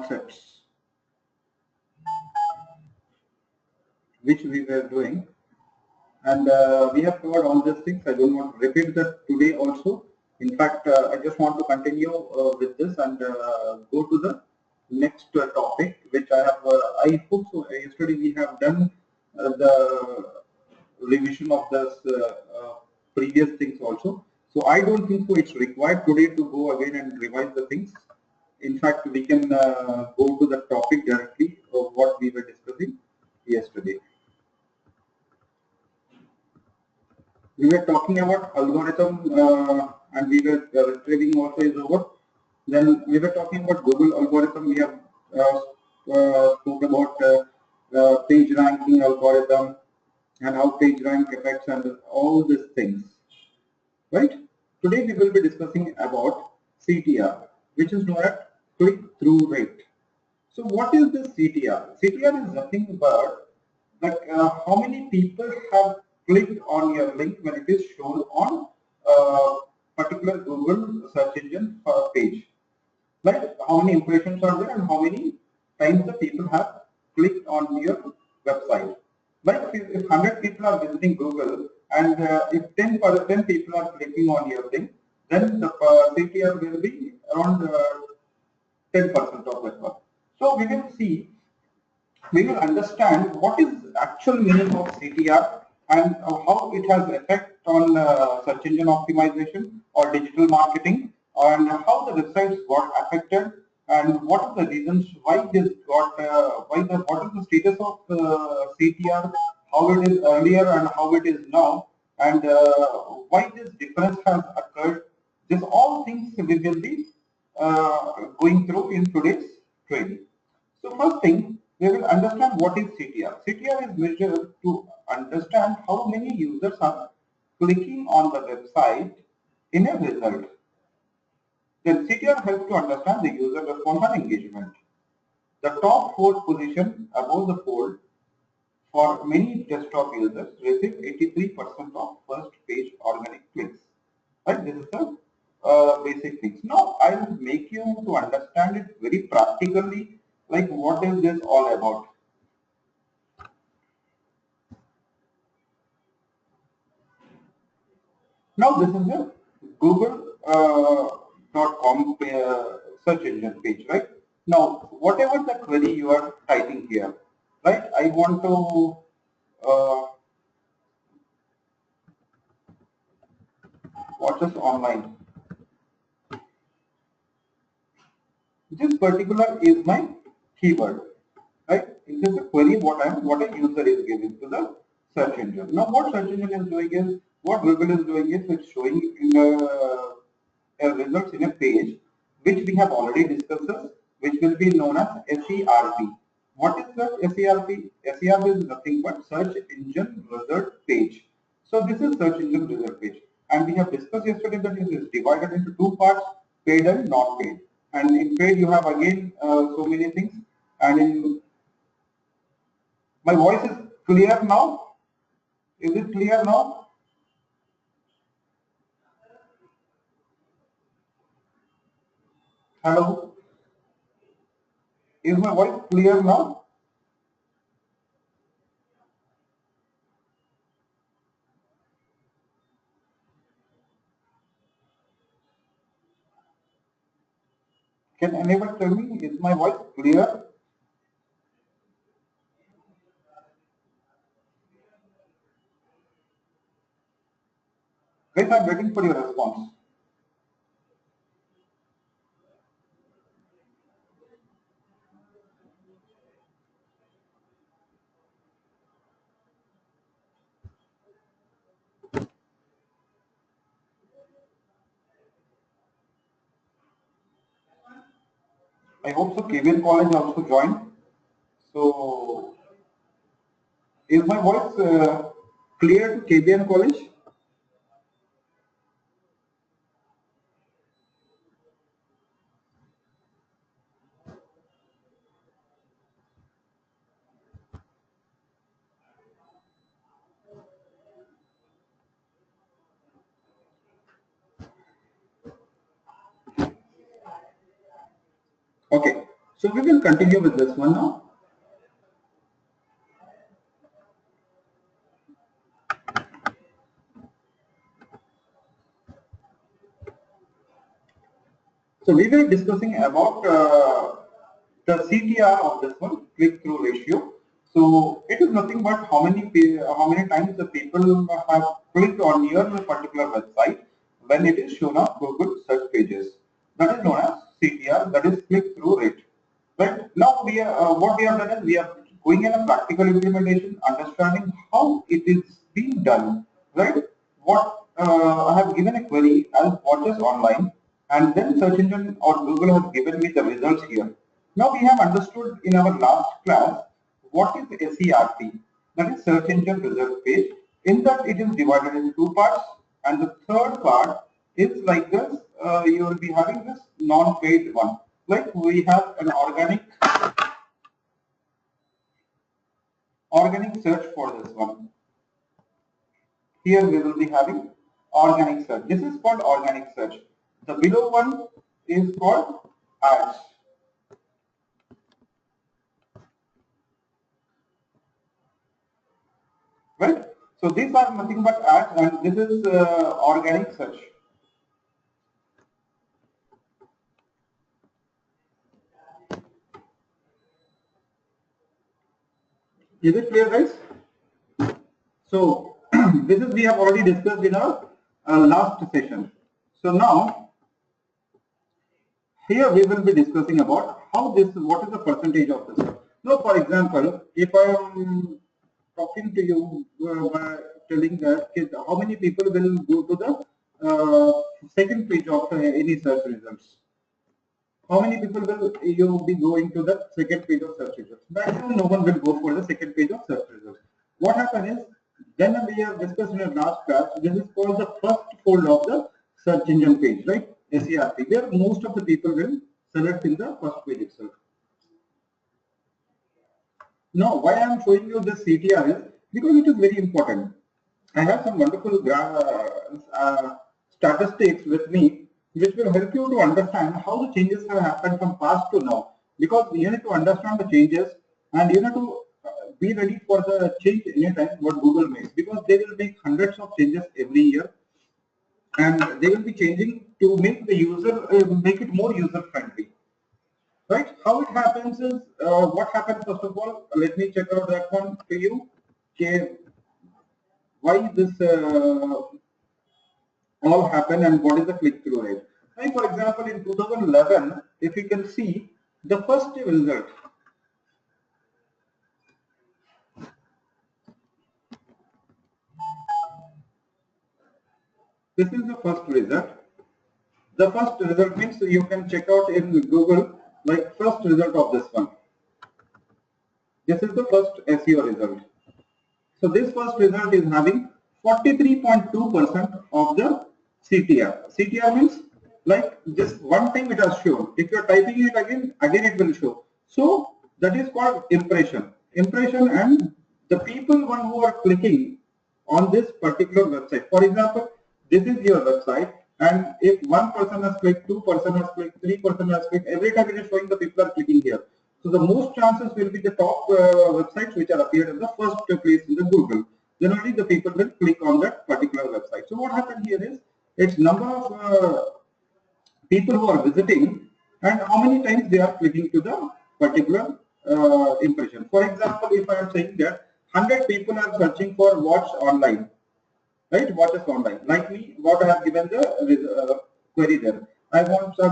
concepts which we were doing, and we have covered all these things. I don't want to repeat that today also. In fact, I just want to continue with this and go to the next topic, which I have. I hope so. Yesterday we have done the revision of this previous things also. So I don't think so it's required today to go again and revise the things. In fact, we can go to the topic directly of what we were discussing yesterday. We were talking about algorithm and we were retrieving also is over. Then we were talking about Google algorithm. We have spoke about page ranking algorithm and how page rank affects and all these things, right? Today we will be discussing about CTR, which is known as click-through rate. So what is this CTR? CTR is nothing but like how many people have clicked on your link when it is shown on particular Google search engine page. Like how many impressions are there and how many times the people have clicked on your website. Like if 100 people are visiting Google and if 10 people are clicking on your link, then the CTR will be around 10% of that one. So we will see, we will understand what is actual meaning of CTR and how it has effect on search engine optimization or digital marketing, and how the websites got affected, and what are the reasons why this got, what is the status of CTR, how it is earlier and how it is now, and why this difference has occurred. These all things we will be going through in today's training. So first thing, we will understand what is CTR. CTR is measured to understand how many users are clicking on the website in a result. Then CTR helps to understand the user response and engagement. The top 4 position above the fold for many desktop users receive 83% of first page organic clicks. Right? This is the basic things. Now I will make you to understand it very practically, like what is this all about. Now this is a Google.com search engine page, right? Now whatever the query you are typing here, right? I want to watch us online. This particular is my keyword, right? This is a query what a user is giving to the search engine. Now what search engine is doing is, what Google is doing is it's showing in the results in a page which we have already discussed, which will be known as SERP. What is the SERP? SERP is nothing but search engine result page. So this is search engine result page, and we have discussed yesterday that it is divided into 2 parts, paid and not paid. And in paid you have again so many things. And in my voice is clear now. Is it clear now? Hello. Is my voice clear now? Can anyone tell me, is my voice clear? Guys, I'm waiting for your response. I hope so. KBN College also joined. So, is my voice clear to KBN College? Okay. So we will continue with this one now. So we were discussing about the CTR of this one, click-through ratio. So it is nothing but how many times the people have clicked on your particular website when it is shown on Google search pages. That is known as CTR, that is click-through rate. But now we are, what we have done is we are going in a practical implementation, understanding how it is being done, right? What I have given a query as what is online, and then search engine or Google has given me the results here. Now we have understood in our last class what is SERP, that is search engine result page. In that it is divided into two parts, and the third part is like this. You will be having this non-paid one. Like we have an organic search for this one. Here we will be having organic search. This is called organic search. The below one is called ads. Right? So these are nothing but ads, and this is organic search. Is it clear, guys? So this is we have already discussed in our last session. So now here we will be discussing about how this, what is the percentage of this. Now, for example, if I am talking to you by telling that how many people will go to the second page of any search results. How many people will you be going to the second page of search results? Maximum no one will go for the second page of search results. What happens is, then we have discussed in our last class, this is called the first fold of the search engine page, right? SERP, where most of the people will select in the first page itself. Now, why I am showing you this CTR is because it is very important. I have some wonderful statistics with me, which will help you to understand how the changes have happened from past to now. Because you need to understand the changes, and you need to be ready for the change anytime what Google makes, because they will make hundreds of changes every year, and they will be changing to make the user make it more user friendly. Right? How it happens is, what happens first of all, let me check out that one to you. Okay, why this all happen and what is the click-through rate. Like for example, in 2011, if you can see the first result, this is the first result. The first result means you can check out in Google, like first result of this one. This is the first SEO result. So this first result is having 43.2% of the CTR. CTR means like just one time it has shown. If you are typing it again it will show. So that is called impression. Impression, and the people one who are clicking on this particular website. For example, this is your website, and if one person has clicked, 2% has clicked, 3% has clicked, every time it is showing the people are clicking here. So the most chances will be the top websites which are appeared in the first place in the Google. Then only the people will click on that particular website. So what happened here is, it's number of people who are visiting and how many times they are clicking to the particular impression. For example, if I am saying that 100 people are searching for watch online, right? Watches online. Like me, what I have given the query there. I'm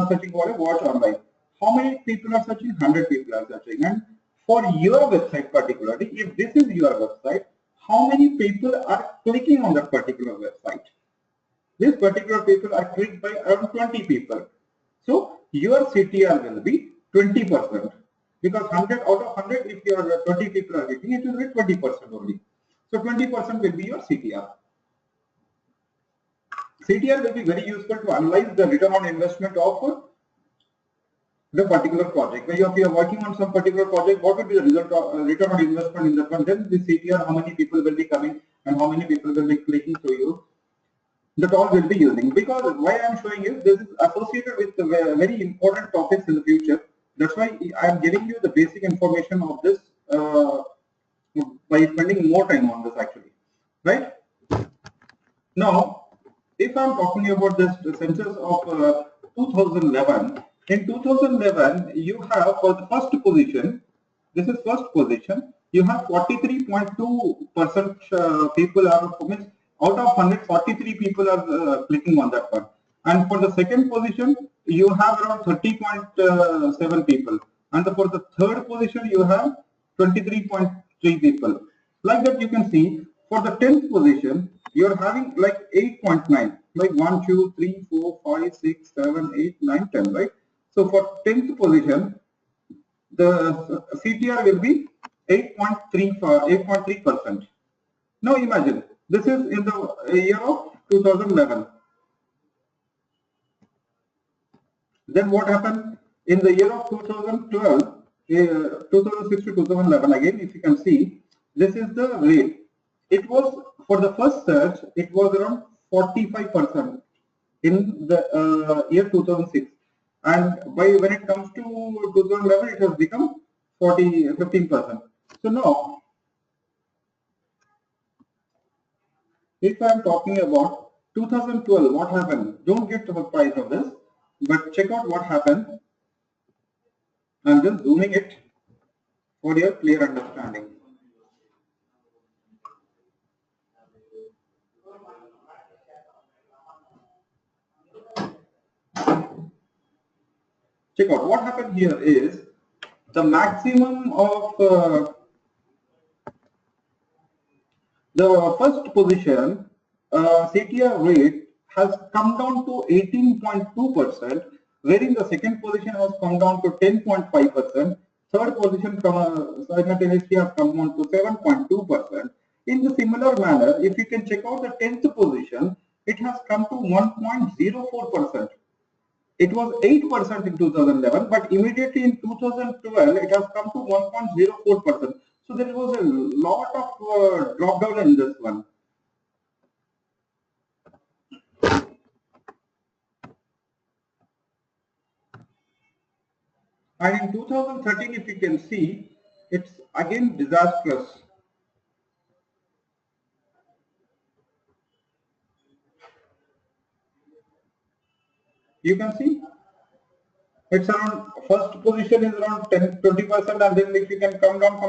searching for a watch online. How many people are searching? 100 people are searching. And for your website particularly, if this is your website, how many people are clicking on that particular website? This particular people are clicked by around 20 people. So your CTR will be 20%. Because 100 out of 100, if your 20 people are clicking, it will be 20% only. So 20% will be your CTR. CTR will be very useful to analyze the return on investment of the particular project. When if you are working on some particular project, what will be the result of return on investment in the front end? The CTR, how many people will be coming and how many people will be clicking to you. That all will be using. Because why I am showing you, this is associated with the very important topics in the future. That's why I am giving you the basic information of this by spending more time on this actually, right? Now, if I'm talking about this census of 2011, in 2011 you have for the first position, this is first position, you have 43.2% people are, means out of 100, 43 people are clicking on that one. And for the second position, you have around 30.7 people. And for the third position, you have 23.3 people. Like that, you can see for the 10th position, you're having like 8.9, like 1, 2, 3, 4, 5, 6, 7, 8, 9, 10, right? So for 10th position, the CTR will be 8.3%. Now imagine, this is in the year of 2011. Then what happened in the year of 2012, 2006 to 2011 again, if you can see, this is the rate. It was, for the first search, it was around 45% in the year 2006. And when it comes to 2011, it has become 15%. So now, if I am talking about 2012, what happened? Don't get surprised on this, but check out what happened. I'm just zooming it for your clear understanding. Check out what happened here is the maximum of the first position CTR rate has come down to 18.2%, wherein the second position has come down to 10.5%, third position simultaneously has come down to 7.2%. In the similar manner, if you can check out the 10th position, it has come to 1.04%. It was 8% in 2011, but immediately in 2012, it has come to 1.04%. So there was a lot of drop down in this one. And in 2013, if you can see, it's again disastrous. You can see it's around, first position is around 20%, and then if you can come down,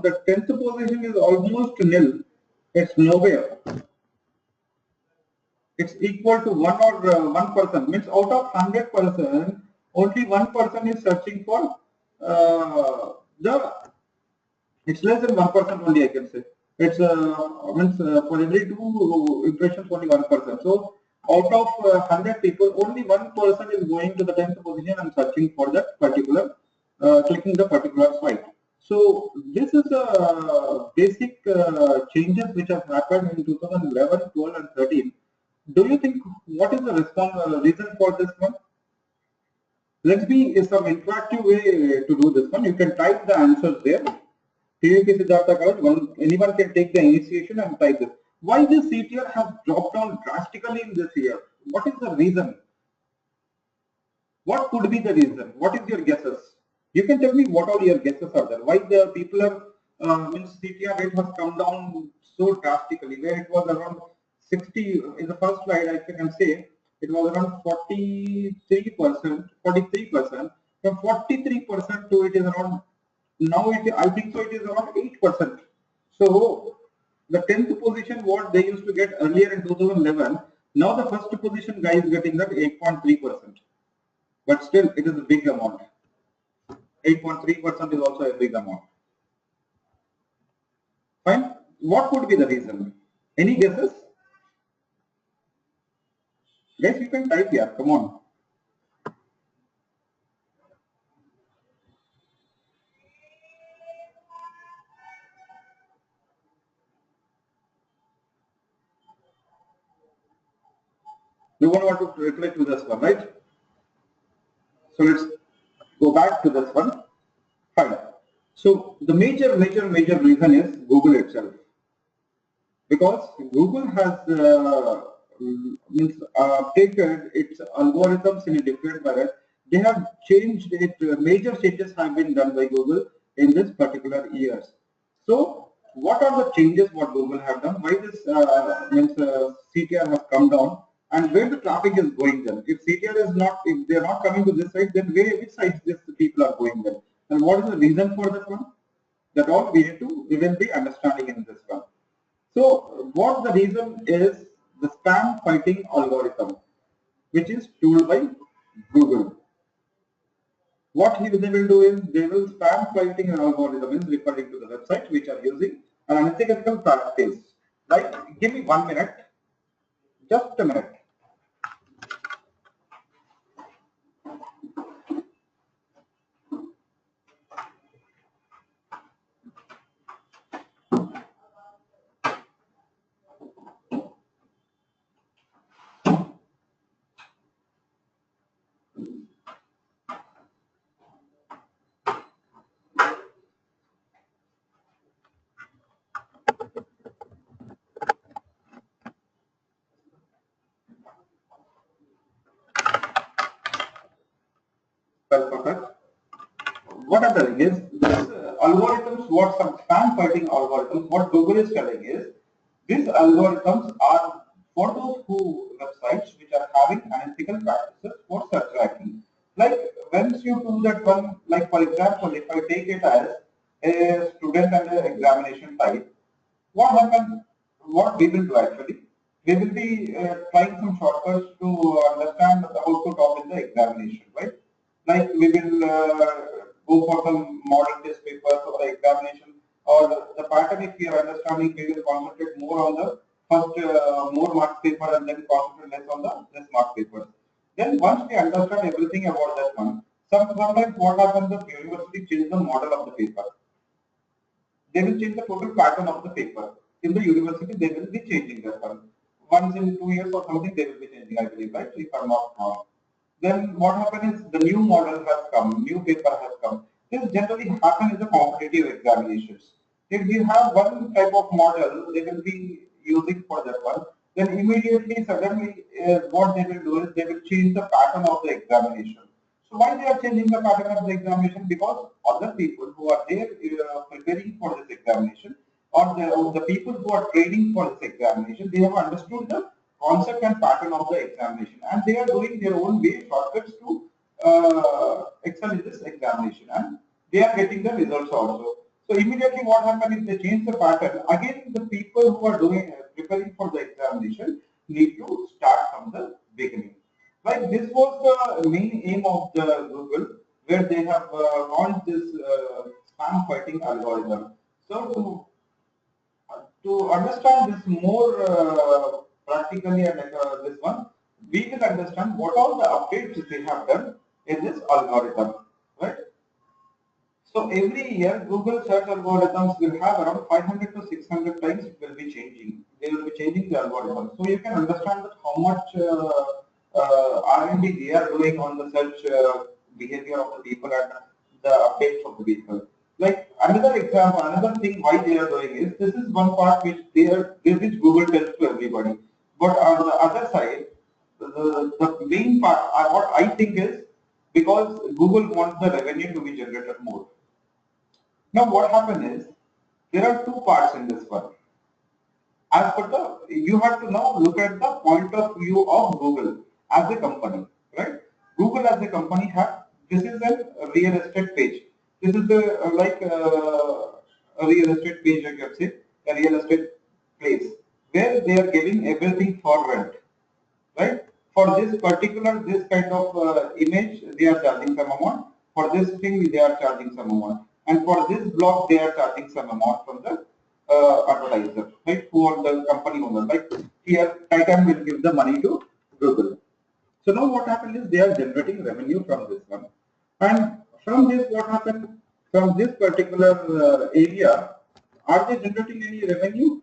the 10th position is almost nil. It's nowhere. It's equal to 1 or 1%. Means out of 100%, only 1% is searching for the. It's less than 1% only, I can say. It's means for every 2 impressions, only 1%. So out of 100 people, only 1% is going to the 10th position and searching for that particular, clicking the particular site. So this is the basic changes which have happened in 2011, 12, and 13. Do you think what is the reason for this one? Let's be some interactive way to do this one. You can type the answers there. TUP Siddhartha College, anyone can take the initiation and type this. Why this CTR has dropped down drastically in this year? What is the reason? What could be the reason? What is your guesses? You can tell me what all your guesses are there. Why the people are, means CTR rate has come down so drastically, where it was around 60 in the first slide, I can say it was around 43%, 43%. From 43% to it is around, now I think so it is around 8%. So the 10th position what they used to get earlier in 2011, now the first position guy is getting that 8.3%. But still it is a big amount. 8.3% is also a big amount. Fine. What could be the reason? Any guesses? Guys, you can type here. Come on. You won't want to reply to this one, right? So let's go back to this one. Fine. So the major reason is Google itself, because Google has taken its algorithms in a different manner. They have changed it. Major changes have been done by Google in this particular years. So what are the changes what Google have done? Why this means CTR has come down, and where the traffic is going then? If CTR is not, if they are not coming to this side, then which sides these people are going then? And what is the reason for that one? That all we will be understanding in this one. So what the reason is, the spam fighting algorithm, which is told by Google. What they will do is they will spam fighting algorithm is referring to the website which are using an unethical practice. Like, give me 1 minute, just a minute. Perfect. What are the thing is this algorithms, what some spam fighting algorithms, what Google is telling is these algorithms are for those who websites which are having unethical practices for search ranking. Like once you do that one, like for example, if I take it as a student and an examination type, what happens, what we will do actually, we will be trying some shortcuts to understand how to talk in the examination, right? Like we will go for some model test papers or the examination, or the pattern if we are understanding, we will concentrate more on the first more marks paper and then concentrate less on the less marks papers. Then once we understand everything about that one, sometimes what happens, the university changes the model of the paper. They will change the total pattern of the paper. In the university, they will be changing that one. Once in 2 years or something, they will be changing, I believe, right? If I'm not wrong. Then what happens is the new model has come, new paper has come. This generally happens in the competitive examinations. If you have one type of model, they will be using for that one. Then immediately, suddenly, what they will do is they will change the pattern of the examination. So why they are changing the pattern of the examination? Because other people who are there preparing for this examination, or the people who are training for this examination, they have understood the concept and pattern of the examination, and they are doing their own way shortcuts to excel in this examination, and they are getting the results also. So immediately what happens is they change the pattern. Again, the people who are doing preparing for the examination need to start from the beginning. Like this was the main aim of the Google, where they have launched this spam fighting algorithm. So to understand this more practically and this one, we will understand what all the updates they have done in this algorithm, right? So every year, Google search algorithms will have around 500 to 600 times it will be changing. They will be changing the algorithm. So you can understand that how much R&D they are doing on the search behavior of the people and the updates of the people. Like another example, another thing why they are doing is, this is one part which which Google tells to everybody. But on the other side, the main part, what I think is, because Google wants the revenue to be generated more. Now what happened is, there are two parts in this one. As per the, you have to now look at the point of view of Google as a company, right? Google as a company this is a real estate page. This is the a real estate page, I can say, a real estate place where they are giving everything for rent, right? For this particular, this kind of image, they are charging some amount. For this thing, they are charging some amount. And for this block, they are charging some amount from the advertiser, right? Who are the company owner. Like here, Titan will give the money to Google. So now what happened is they are generating revenue from this one. And from this, what happened? From this particular area, are they generating any revenue?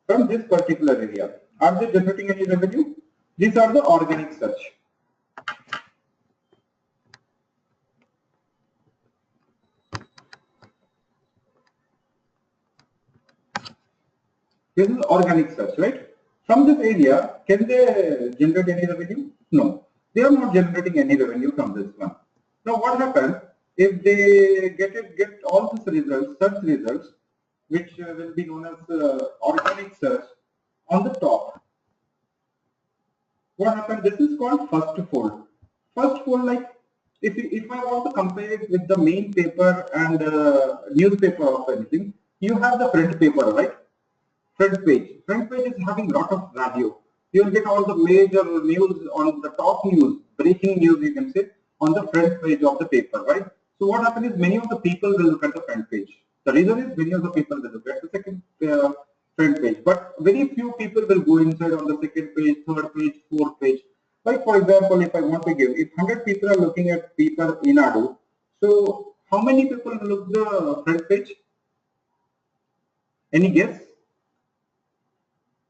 From this particular area, are they generating any revenue? These are the organic search. This is organic search, right? From this area, can they generate any revenue? No, they are not generating any revenue from this one. Now, what happens if they get all these results, search results, which will be known as organic search on the top? What happens? This is called first fold. First fold, like if I want to compare it with the main paper and newspaper or anything, you have the print paper, right? Front page. Front page is having lot of value. You will get all the major news on the top news, breaking news you can say, on the front page of the paper, right? So what happens is many of the people will look at the front page. The reason is many of the people will look at the second front page, but very few people will go inside on the second page, third page, fourth page. Like for example, if I want to give, if 100 people are looking at paper in Adu, so how many people will look the front page? Any guess?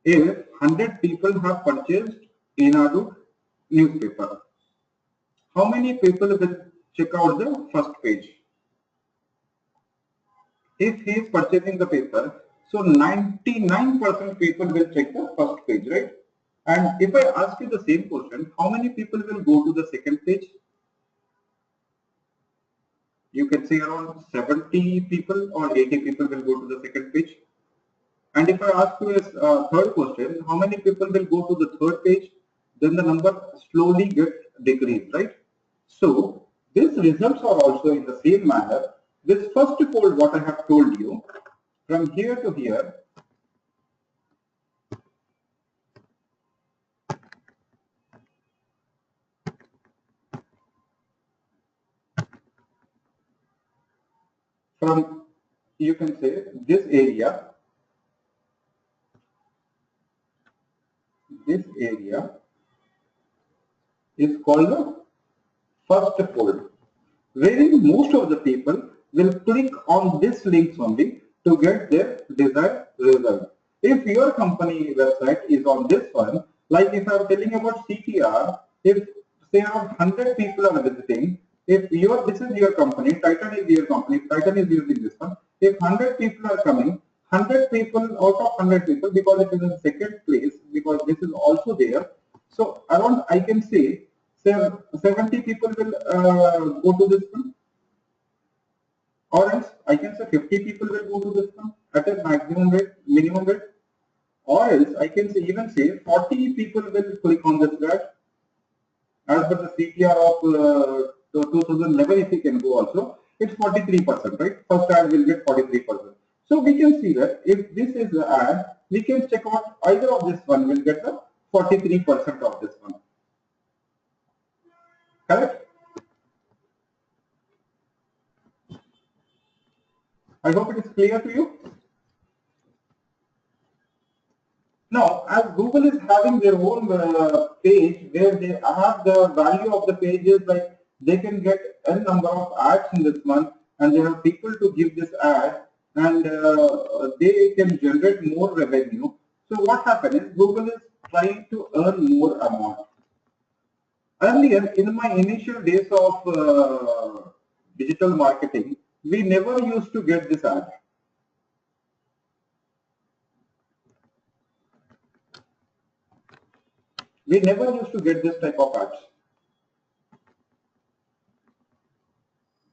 If 100 people have purchased Enadu newspaper, how many people will check out the first page? If he is purchasing the paper, so 99% people will check the first page, right? And if I ask you the same question, how many people will go to the second page? You can say around 70 people or 80 people will go to the second page. And if I ask you a third question, how many people will go to the third page? Then the number slowly get decreased, right? So these results are also in the same manner. This first fold, what I have told you, from here to here, from you can say this area is called the first fold, wherein most of the people will click on this links only to get their desired result. If your company website is on this one, like if I'm telling about CTR, if say around 100 people are visiting, if this is your company, Titan is your company, Titan is using this one, if 100 people are coming, 100 people out of 100 people, because it is in second place, because this is also there, so around I can say 70 people will go to this one, or else I can say 50 people will go to this one at a maximum rate, minimum rate, or else I can say even say 40 people will click on this ad. As per the CTR of 2011, if we can go also, it's 43%, right? First ad will get 43%. So we can see that if this is the ad, we can check out either of this one will get the 43% of this one. Correct? I hope it is clear to you. Now, as Google is having their own page where they have the value of the pages, like they can get a number of ads in this month, and they have people to give this ad, and they can generate more revenue. So what happens is Google is trying to earn more amount. Earlier, in my initial days of digital marketing, we never used to get this ad. We never used to get this type of ads.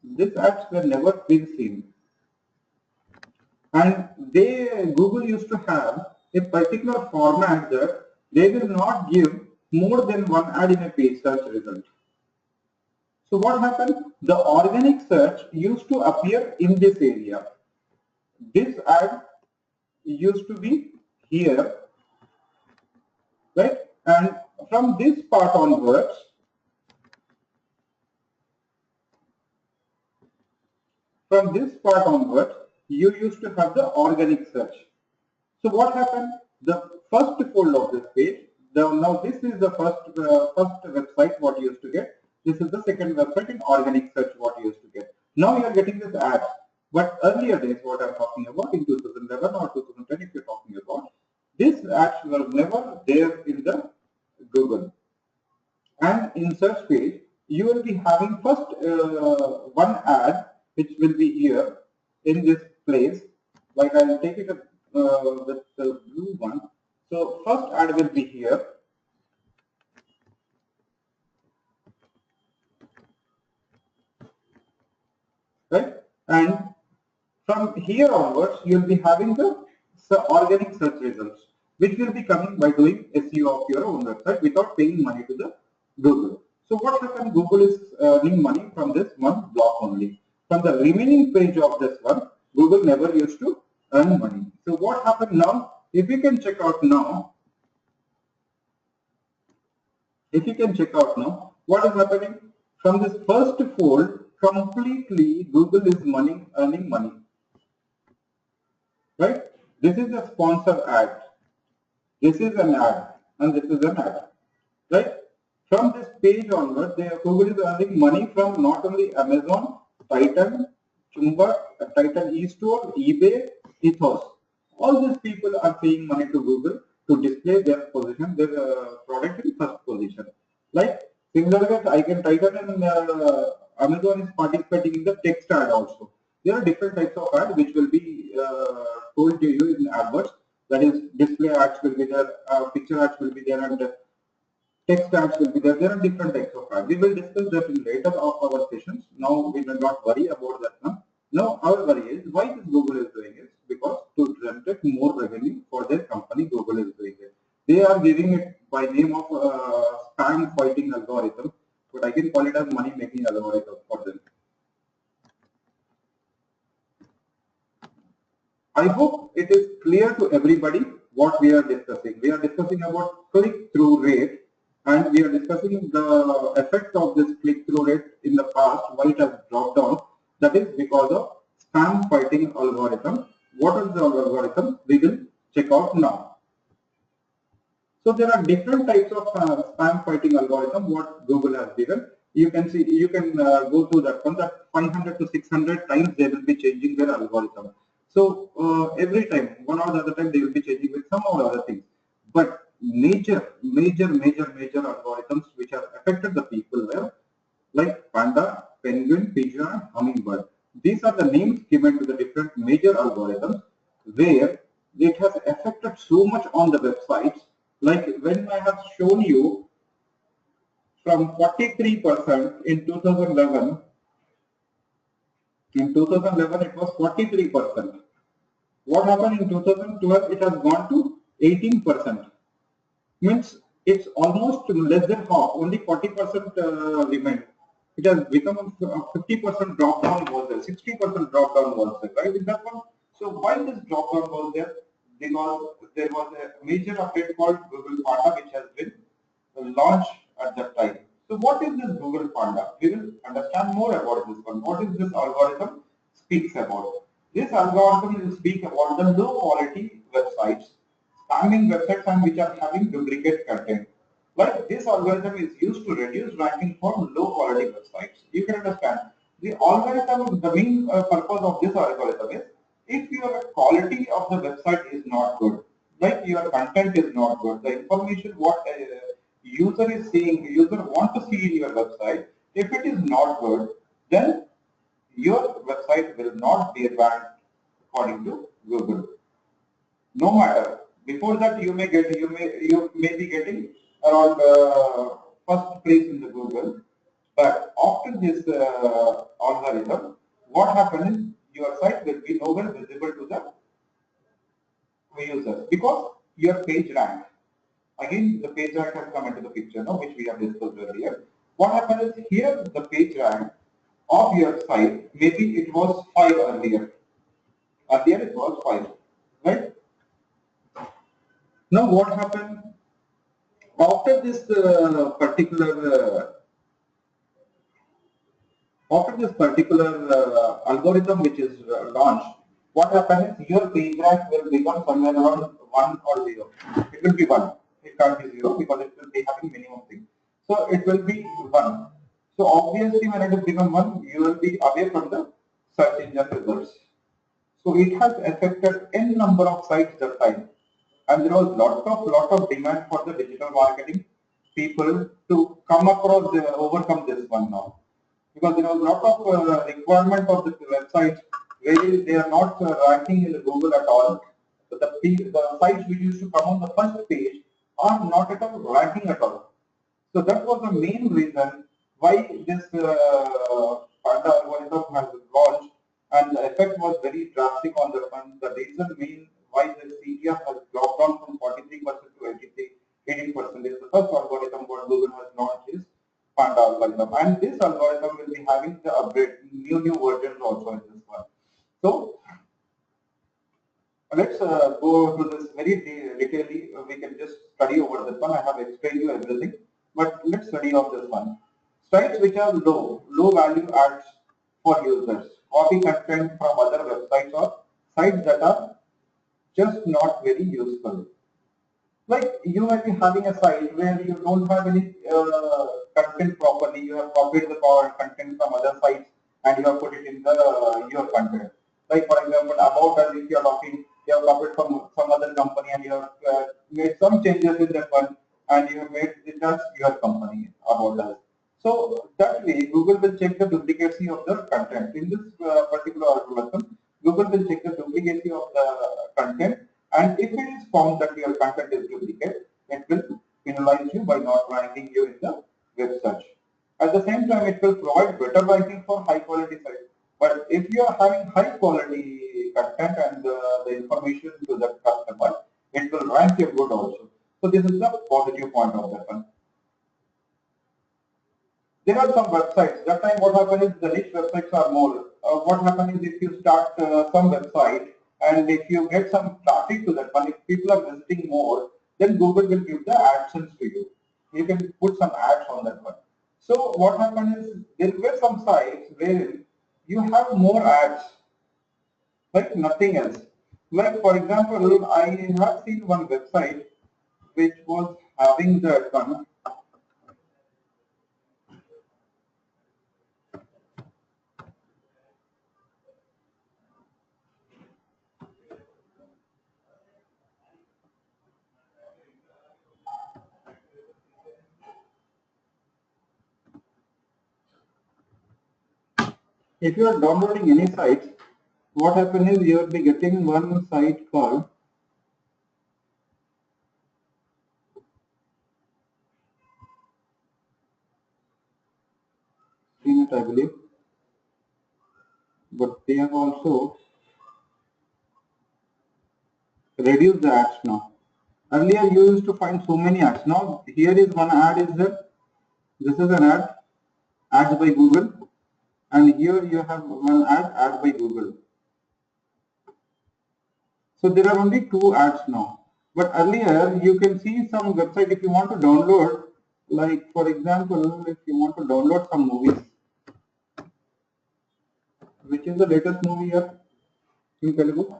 These ads were never been seen. And Google used to have a particular format that they will not give more than one ad in a page search result. So what happened? The organic search used to appear in this area. This ad used to be here, right? And from this part onwards, you used to have the organic search. So what happened? The first fold of this page. Now this is the first website what you used to get. This is the second website in organic search what you used to get. Now you are getting this ads. But earlier days, what I'm talking about in 2011 or 2010, if you're talking about, these ads were never there in the Google. And in search page, you will be having first one ad which will be here in this place. Like I'll take it with the blue one. So first ad will be here, right? And from here onwards, you'll be having the organic search results, which will be coming by doing SEO of your own website without paying money to the Google. So what happened? Google is earning money from this one block only. From the remaining page of this one, Google never used to earn money. So what happened now? If you can check out now, what is happening? From this first fold, completely Google is earning money. Right? This is a sponsor ad. This is an ad, and this is an ad. Right? From this page onward, Google is earning money from not only Amazon, Titan, Chumba, Titan eStore, eBay, Ethos. All these people are paying money to Google to display their position, their product in first position. Like similarly, Titan and Amazon is participating in the text ad also. There are different types of ads which will be told to you in AdWords. That is, display ads will be there, picture ads will be there, and text ads will be there. There are different types of ads. We will discuss that in later of our sessions. Now we will not worry about that now. Now our worry is why this Google is doing it, because to generate more revenue for their company, Google is doing it. They are giving it by name of spam fighting algorithm, but I can call it as money making algorithm for them. I hope it is clear to everybody what we are discussing. We are discussing about click-through rate, and we are discussing the effect of this click-through rate in the past, why it has dropped down. That is because of spam fighting algorithm. What is the algorithm? We will check out now. So there are different types of spam fighting algorithm what Google has given. You can see, you can go through that one, that 500 to 600 times they will be changing their algorithm. So every time, one or the other time, they will be changing with some or other things. But major algorithms which have affected the people were like Panda, Penguin, Pigeon, and Hummingbird. These are the names given to the different major algorithms where it has affected so much on the websites. Like when I have shown you from 43% in 2011, it was 43%. What happened in 2012? It has gone to 18%. Means it's almost less than half, only 40% remained. It has become a 50% drop down was there, 60% drop down was there, right? In that one. So why this drop down was there? Because there was a major update called Google Panda, which has been launched at that time. So what is this Google Panda? We will understand more about this one. What is this algorithm speaks about? This algorithm will speak about the low quality websites, spamming websites, and which are having duplicate content. Like this algorithm is used to reduce ranking for low quality websites. You can understand the algorithm, the main purpose of this algorithm is if your quality of the website is not good, like your content is not good, the information what user is seeing, user want to see in your website, if it is not good, then your website will not be ranked according to Google. No matter before that you may be getting around first place in the Google, but after this algorithm, what happens is your site will be nowhere visible to the users because your page rank. Again, the page rank has come into the picture now, which we have discussed earlier. What happens is here the page rank of your site, maybe it was 5 earlier. Earlier it was 5, right? Now what happened after this particular algorithm which is launched? What happens is your page rank will become somewhere around 1 or 0. It will be 1. It can't be 0 because it will be having minimum thing. So it will be 1. So obviously when it will become 1, you will be away from the search engine results. So it has affected n number of sites that time. And there was lot of demand for the digital marketing people to come across overcome this one now, because there was lot of requirement of the websites where they are not ranking in the Google at all. the sites which used to come on the first page are not at all ranking at all. So that was the main reason why this Panda algorithm has launched, and the effect was very drastic on the fund. The reason main why the CTF has dropped down from 43% to 18% is the first algorithm what Google has launched is Panda algorithm, and this algorithm will be having the upgrade, new versions also in this one. So let's go to this very detailedly. We can just study over this one. I have explained you everything, but let's study of this one. Sites which are low value ads for users, copy content from other websites or sites that are just not very useful. Like you might be having a site where you don't have any content properly. You have copied the content from other sites and you have put it in the your content. Like for example, about us, if you are talking, you have copied from some other company and you have made some changes in that one and you have made it as your company about us. So that way, Google will check the duplicacy of the content. In this particular algorithm, Google will check the duplicacy of the content, and if it is found that your content is duplicate, it will penalize you by not ranking you in the web search. At the same time, it will provide better ranking for high quality sites. But if you are having high quality content and the information to the customer, it will rank you good also. So this is the positive point of that one. There are some websites. That time what happens is the niche websites are more. What happens is if you start some website and if you get some traffic to that one, if people are visiting more, then Google will give the AdSense to you. You can put some ads on that one. So what happens is there were some sites where you have more ads, like nothing else. Like for example, I have seen one website which was having that one. If you are downloading any sites, what happens is you will be getting one site called Screenet, I believe, but they have also reduced the ads now. Earlier you used to find so many ads. Now here is one ad is there. This is an ad, ads by Google, and here you have one ad by Google. So there are only two ads now. But earlier you can see some website if you want to download, like for example, if you want to download some movies, which is the latest movie here in Telugu?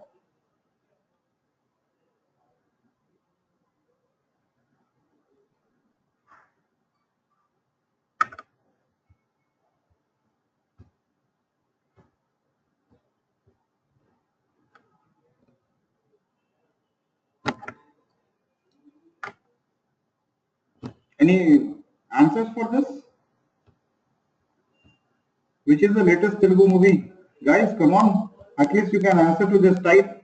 Any answers for this? Which is the latest Telugu movie? Guys, come on. At least you can answer to this. Type.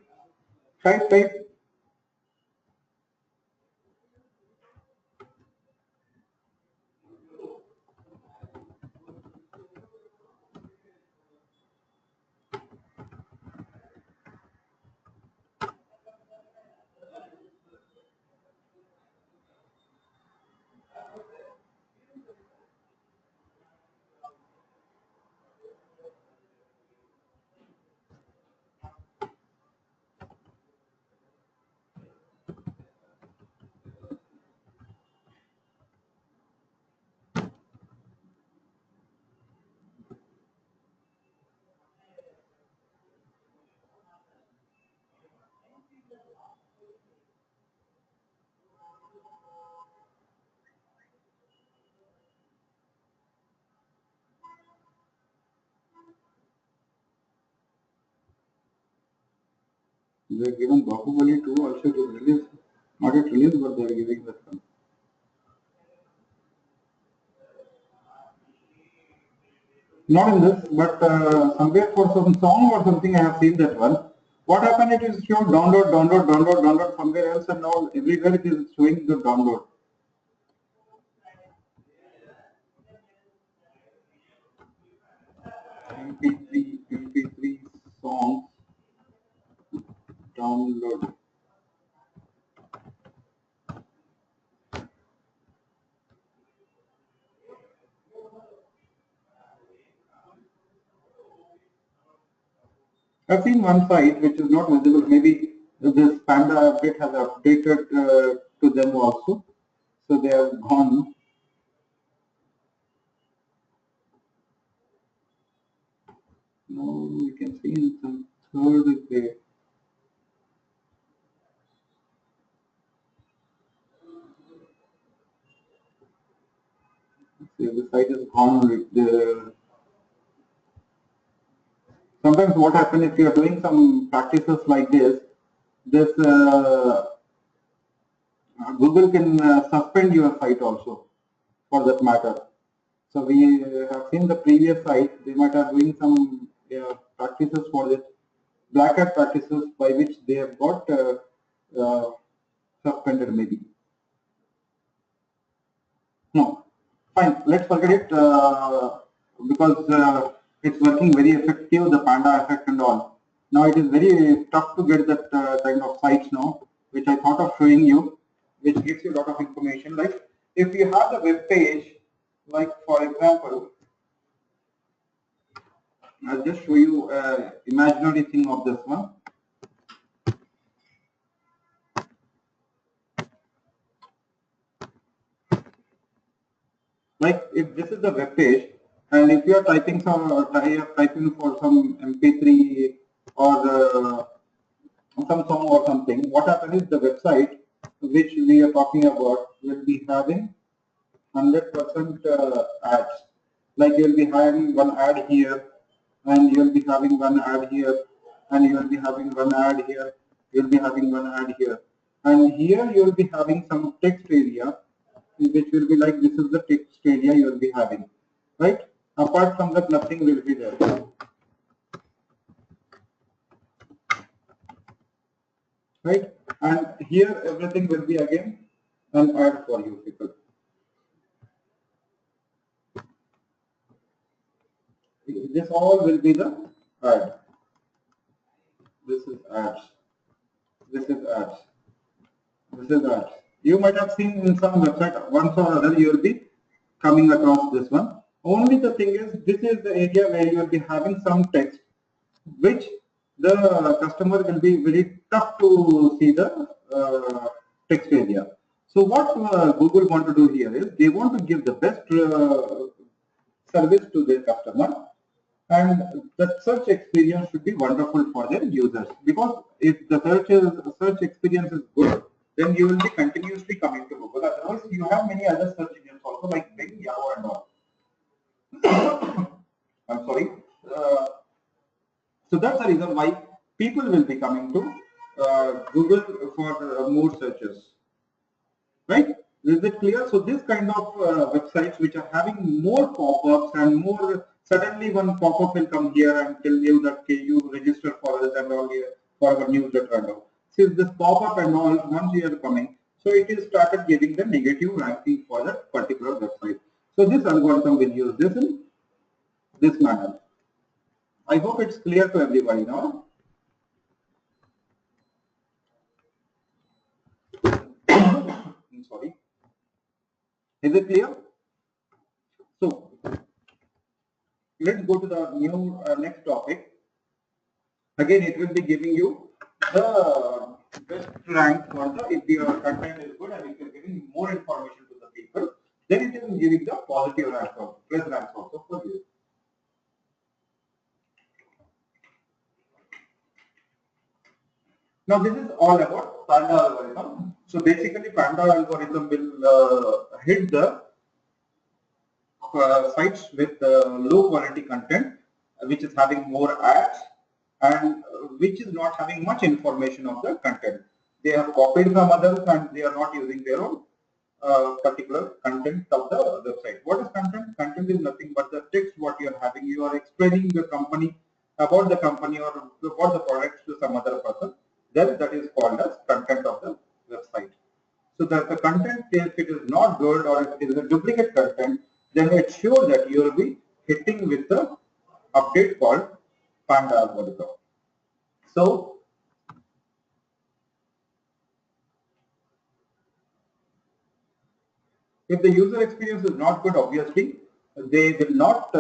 They are given Bahubali 2 also to release. Not yet released, but they are giving that one. Not in this, but somewhere for some song or something I have seen that one. What happened? It is showing download somewhere else, and now everywhere it is showing the download. MP3 songs download. I've seen one site which is not visible. Maybe this Panda update has updated to them also, so they have gone. No, we can see in some third way. See, the site is gone with the. Sometimes what happens if you are doing some practices like this Google can suspend your site also, for that matter. So we have seen the previous site, they might have doing some practices for this, black hat practices by which they have got suspended maybe. No, fine, let's forget it because it's working very effective, the Panda effect and all. Now it is very tough to get that kind of sites now, which I thought of showing you, which gives you a lot of information. Like if you have the web page, like for example, I'll just show you imaginary thing of this one. Like if this is the web page, and if you are typing typing for some MP3 or some song or something, what happens is the website which we are talking about will be having 100% ads. Like you will be having one ad here, and you will be having one ad here, and you will be having one ad here, you will be having one ad here, and here you will be having some text area, which will be like this is the text area you will be having, right? Apart from that, nothing will be there. Right? And here everything will be again an ad for you people. This all will be the ad. This is ads. This is ads. This is ads. You might have seen in some website once or other you will be coming across this one. Only the thing is this is the area where you will be having some text which the customer will be very tough to see the text area. So what Google want to do here is they want to give the best service to their customer, and the search experience should be wonderful for their users, because if the search experience is good, then you will be continuously coming to Google. Otherwise, you have many other search engines also like Bing, Yahoo, and all. I'm sorry. So that's the reason why people will be coming to Google for more searches, right? Is it clear? So this kind of websites which are having more pop-ups and more, suddenly one pop-up will come here and tell you that okay, you register for us and all here for our newsletter and all. Since this pop-up and all, once you are coming, so it is started giving the negative ranking for that particular website. So this algorithm will use this in this manner. I hope it's clear to everybody now. I'm sorry. Is it clear? So let's go to the new next topic. Again, it will be giving you the best rank for the, if your content is good and if you're giving more information to the people, then it is giving the positive rank also, plus ranks also for you. Now this is all about Panda algorithm. So basically Panda algorithm will hit the sites with low quality content, which is having more ads and which is not having much information of the content. They have copied from others and they are not using their own particular content of the website. What is content? Content is nothing but the text what you are having. You are explaining the company about the company or about the products to some other person, then that is called as content of the website. So that the content, if it is not good or if it is a duplicate content, then it's sure that you will be hitting with the update called Panda Algorithm. So if the user experience is not good, obviously they will not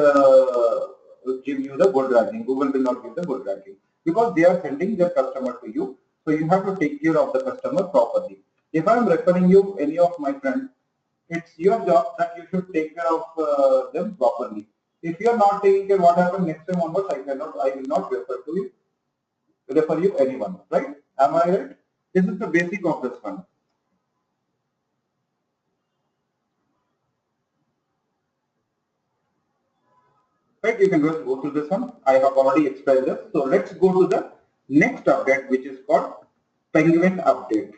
give you the good ranking. Google will not give the good ranking because they are sending their customer to you. So you have to take care of the customer properly. If I am referring you any of my friends, it's your job that you should take care of them properly. If you are not taking care, what happens next time onwards? I will not refer you anyone, right? Am I right? This is the basic of this one. Right, you can just go through this one. I have already explained this. So let's go to the next update, which is called Penguin update.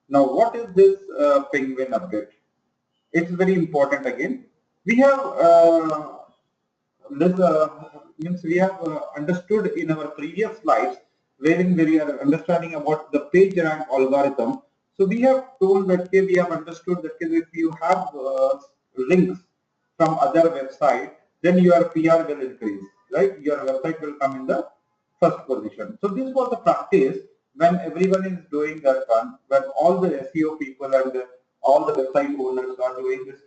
Now, what is this Penguin update? It's very important again. We have this means we have understood in our previous slides wherein we are understanding about the page rank algorithm. So we have told that we have understood that if you have links from other website, then your PR will increase, right? Your website will come in the first position. So this was the practice when everyone is doing that one, when all the SEO people and all the website owners are doing this.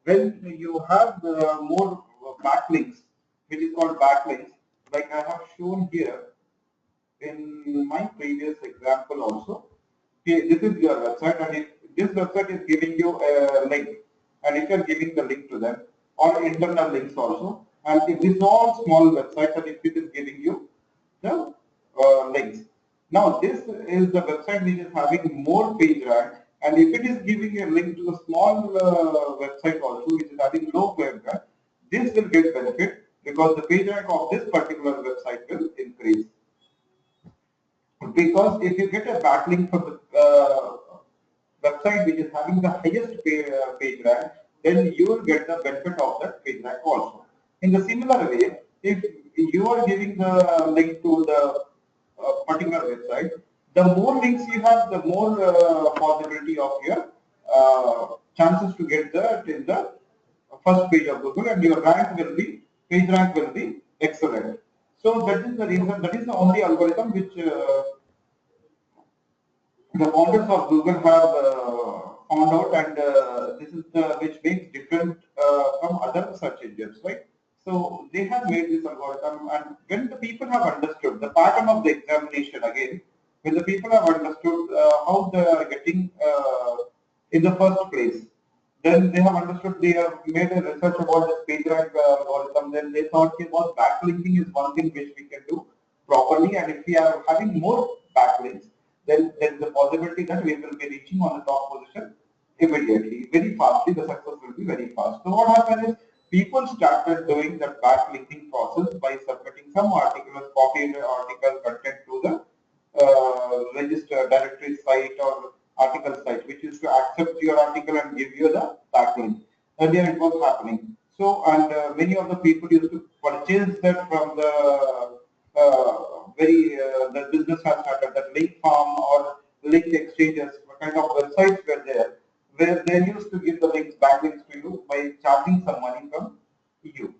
When you have more backlinks, which is called backlinks, like I have shown here in my previous example also. Okay, this is your website, and if this website is giving you a link, and if you are giving the link to them, or internal links also, and if this is all small websites, and if it is giving you the links. Now this is the website which is having more page rank, and if it is giving a link to the small website also which is having low page rank, this will get benefit because the page rank of this particular website will increase. Because if you get a backlink from the website which is having the highest page rank, then you will get the benefit of that page rank also. In the similar way, if you are giving the link to the particular website, the more links you have, the more possibility of your chances to get that in the first page of Google, and your page rank will be excellent. So that is the reason, that is the only algorithm which the founders of Google have found out, and this is the which makes different from other search engines, right? So they have made this algorithm, and when the people have understood the pattern of the examination again, when the people have understood how they are getting in the first place, then they have understood, they have made a research about this page rank algorithm, then they thought about backlinking is one thing which we can do properly, and if we are having more backlinks, then there is a possibility that we will be reaching on the top position immediately, very fastly. The success will be very fast. So what happened is people started doing that backlinking process by submitting some articles, copied article content to the register directory site or article site, which is to accept your article and give you the backlink. Earlier it was happening. So, and many of the people used to purchase that from the the business has started, that link farm or link exchanges, what kind of websites were there, where they used to give the links, backlinks to you by charging some money from you.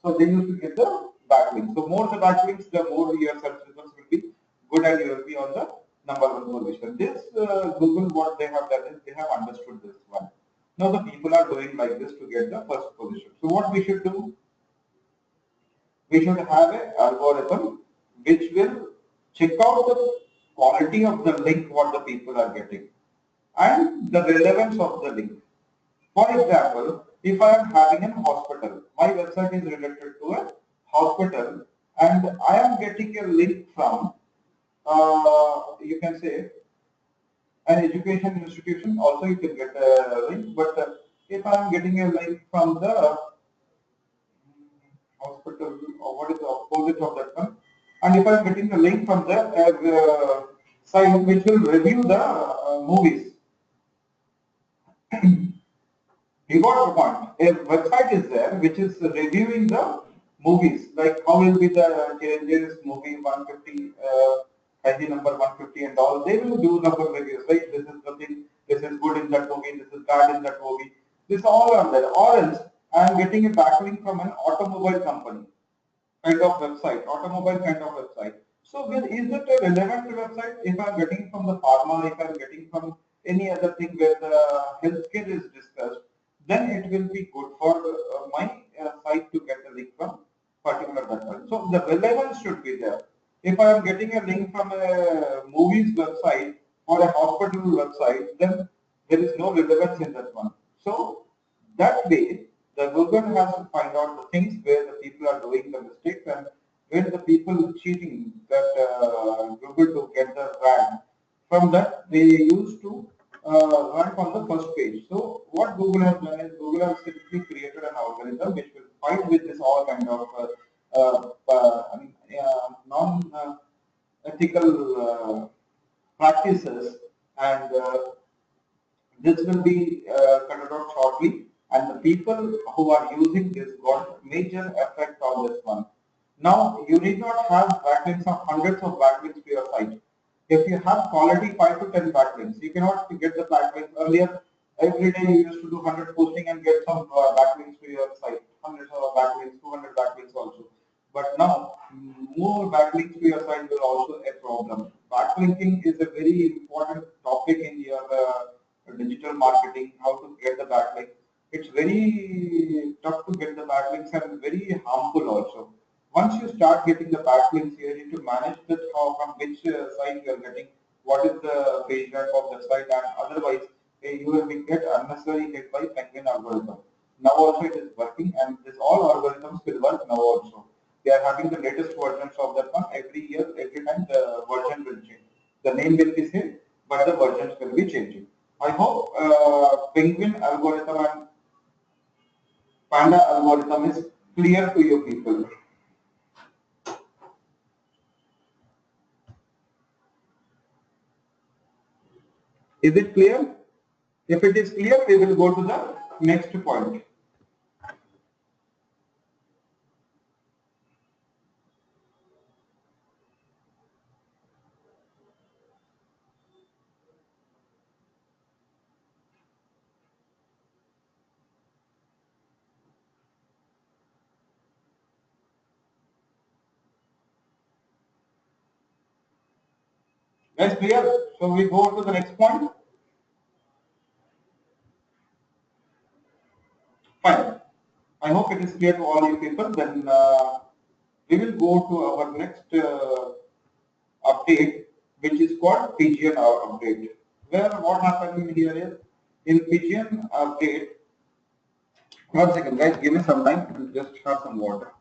So they used to get the backlinks. So more the backlinks, the more your search results will be good, and you will be on the number one position. This Google, what they have done is they have understood this one. Now the people are doing like this to get the first position. So what we should do? We should have an algorithm which will check out the quality of the link what the people are getting and the relevance of the link. For example, if I am having a hospital, my website is related to a hospital, and I am getting a link from, you can say, an education institution. Also, you can get a link, but if I am getting a link from the hospital, or what is the opposite of that one, and if I am getting the link from the site which will review the movies, you got the point. A website is there which is reviewing the movies, like how will be the changes movie 150, ID number 150 and all, they will do number reviews, right? This is the thing, this is good in that movie, this is bad in that movie. This all are there. Or else I am getting a backlink from an automobile company kind of website, automobile kind of website. So is it a relevant website? If I'm getting from the pharma, if I'm getting from any other thing where the healthcare is discussed, then it will be good for my site to get a link from particular website. So the relevance should be there. If I am getting a link from a movies website or a hospital website, then there is no relevance in that one. So that way, the Google has to find out the things where the people are doing the mistakes and where the people cheating that Google to get the rank. From that, they used to rank on the first page. So what Google has done is Google has simply created an algorithm which will fight with this all kind of non-ethical practices, and this will be cut out shortly, and the people who are using this got major effect on this one. Now, you need not have backlinks of hundreds of backlinks to your site. If you have quality 5 to 10 backlinks, you cannot get the backlinks. Earlier, every day you used to do 100 posting and get some backlinks to your site, hundreds of backlinks, 200 backlinks also. But now, more backlinks to your site will also a problem. Backlinking is a very important topic in your digital marketing, how to get the backlink. It's very tough to get the backlinks and very harmful also. Once you start getting the backlinks, you need to manage that how from which site you are getting, what is the page rank of the site, and otherwise you will be get unnecessary hit by Penguin algorithm. Now also it is working, and this all algorithms will work now also. They are having the latest versions of that one every year, every time the version will change. The name will be same, but the versions will be changing. I hope Penguin algorithm and Panda algorithm is clear to you people. Is it clear? If it is clear, we will go to the next point. Guys, clear? So we go to the next point. Fine. I hope it is clear to all you people. Then we will go to our next update, which is called Pigeon update. Where what happened here is in Pigeon update. One second, guys. Give me some time. I'll just have some water.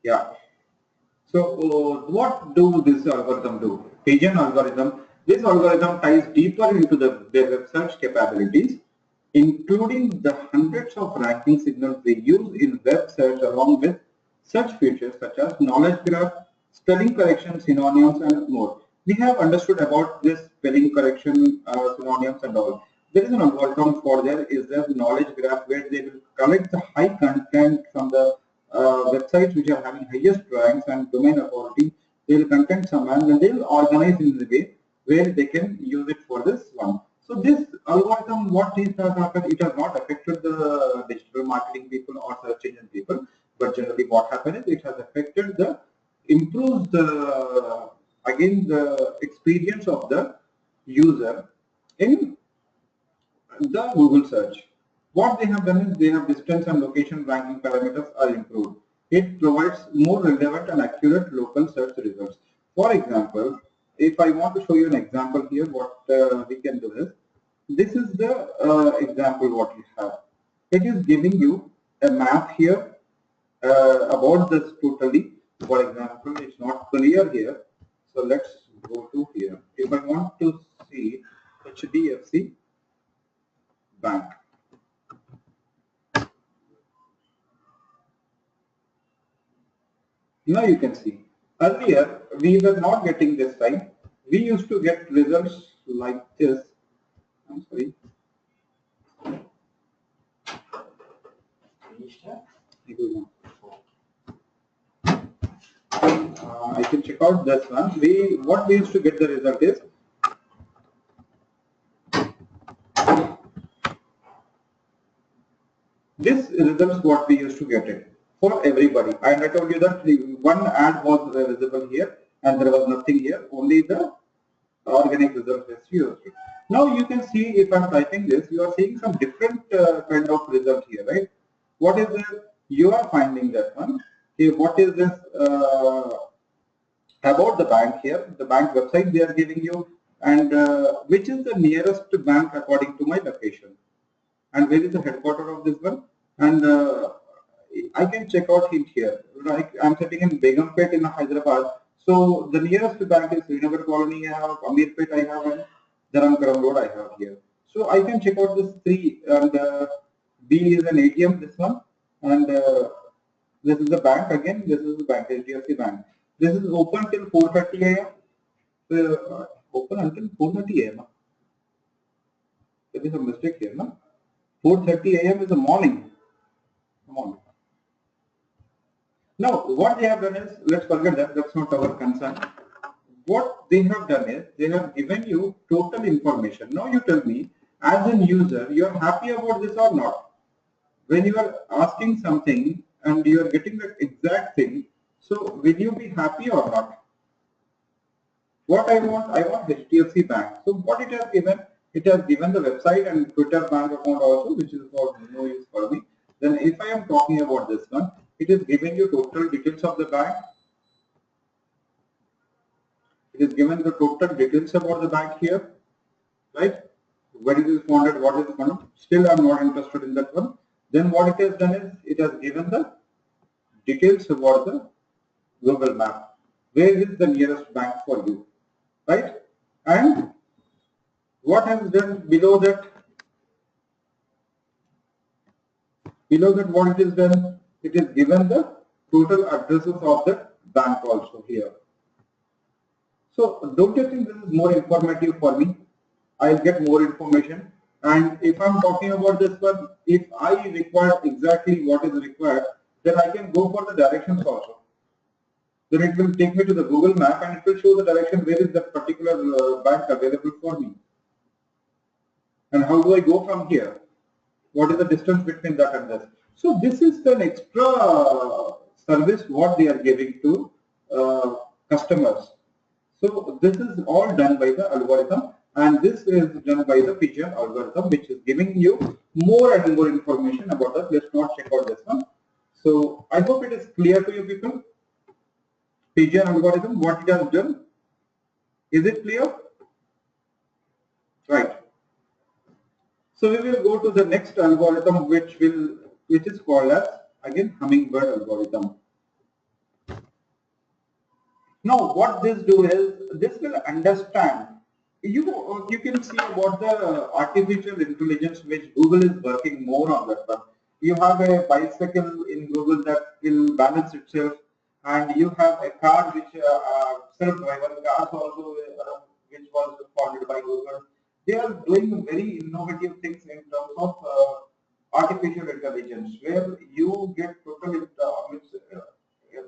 Yeah. So what do this algorithm do? Pigeon algorithm. This algorithm ties deeper into the web search capabilities, including the hundreds of ranking signals we use in web search, along with search features such as knowledge graph, spelling correction, synonyms, and more. We have understood about this spelling correction, synonyms, and all. There is an algorithm for there is the knowledge graph where they will collect the high content from the websites which are having highest ranks and domain authority. They will content some and they will organize in the way where they can use it for this one. So this algorithm, what is has happened, it has not affected the digital marketing people or search engine people, but generally what happened is it has affected the improves the again the experience of the user in the Google search. What they have done is they have distance and location ranking parameters are improved. It provides more relevant and accurate local search results. For example, if I want to show you an example here, what we can do is, this is the example what we have. It is giving you a map here about this totally. For example, it's not clear here. So let's go to here. If I want to see HDFC Bank. Now you can see. Earlier, we were not getting this time. We used to get results like this. I'm sorry. I can check out this one. What we used to get the result is this results what we used to get it for everybody. And I told you that one ad was visible here and there was nothing here, only the organic result is used. Now you can see if I'm typing this, you are seeing some different kind of result here, right? What is this? You are finding that one. Okay, what is this about the bank here? The bank website they are giving you, and which is the nearest bank according to my location, and where is the headquarter of this one? And I can check out it here. Like I'm sitting in Begumpet in Hyderabad. So the nearest bank is Srinagar Colony I have, Amirpet I have, and Dharamkaram Road I have here. So I can check out this three, and B is an ATM, this one, and this is the bank again. This is the bank, HDFC Bank. This is open till 4:30 a.m. Open until 4:30 a.m. There is a mistake here, no? 4:30 a.m. is the morning. Morning. Now, what they have done is, let's forget that, that's not our concern. What they have done is, they have given you total information. Now you tell me, as a user, you are happy about this or not? When you are asking something and you are getting the exact thing, so will you be happy or not? What I want HDFC Bank. So what it has given? It has given the website and Twitter bank account also, which is for no use for me. Then if I am talking about this one, it is giving you total details of the bank. It is given the total details about the bank here, right? When it is founded, what is founded. Still, I am not interested in that one. Then what it has done is, it has given the details about the Google map. Where is the nearest bank for you, right? And what has done below that? Below that, what it is done? It is given the total addresses of the bank also here. So don't you think this is more informative for me? I'll get more information. And if I'm talking about this one, if I require exactly what is required, then I can go for the directions also. Then it will take me to the Google map and it will show the direction where is that particular bank available for me. And how do I go from here? What is the distance between that and this? So this is an extra service what they are giving to customers. So this is all done by the algorithm, and this is done by the Pigeon algorithm, which is giving you more and more information about that. Let's not check out this one. So I hope it is clear to you people. Pigeon algorithm, what it has done. Is it clear? Right. So we will go to the next algorithm, which is called as again Hummingbird algorithm. Now, what this do is, this will understand. You can see about the artificial intelligence which Google is working more on that one. You have a bicycle in Google that will balance itself, and you have a car which self-driving cars also which was founded by Google. They are doing very innovative things in terms of artificial intelligence, where you get total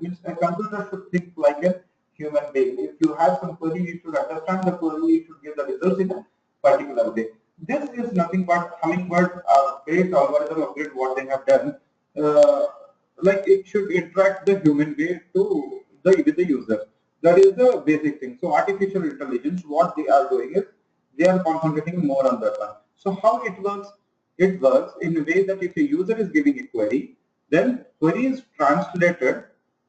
means a computer should think like a human being. If you have some query, you should understand the query, you should give the results in a particular way. This is nothing but Hummingbird great algorithm upgrade what they have done. Like it should interact the human way to with the user. That is the basic thing. So artificial intelligence, what they are doing is they are concentrating more on that one. So how it works? It works in a way that if a user is giving a query, Then query is translated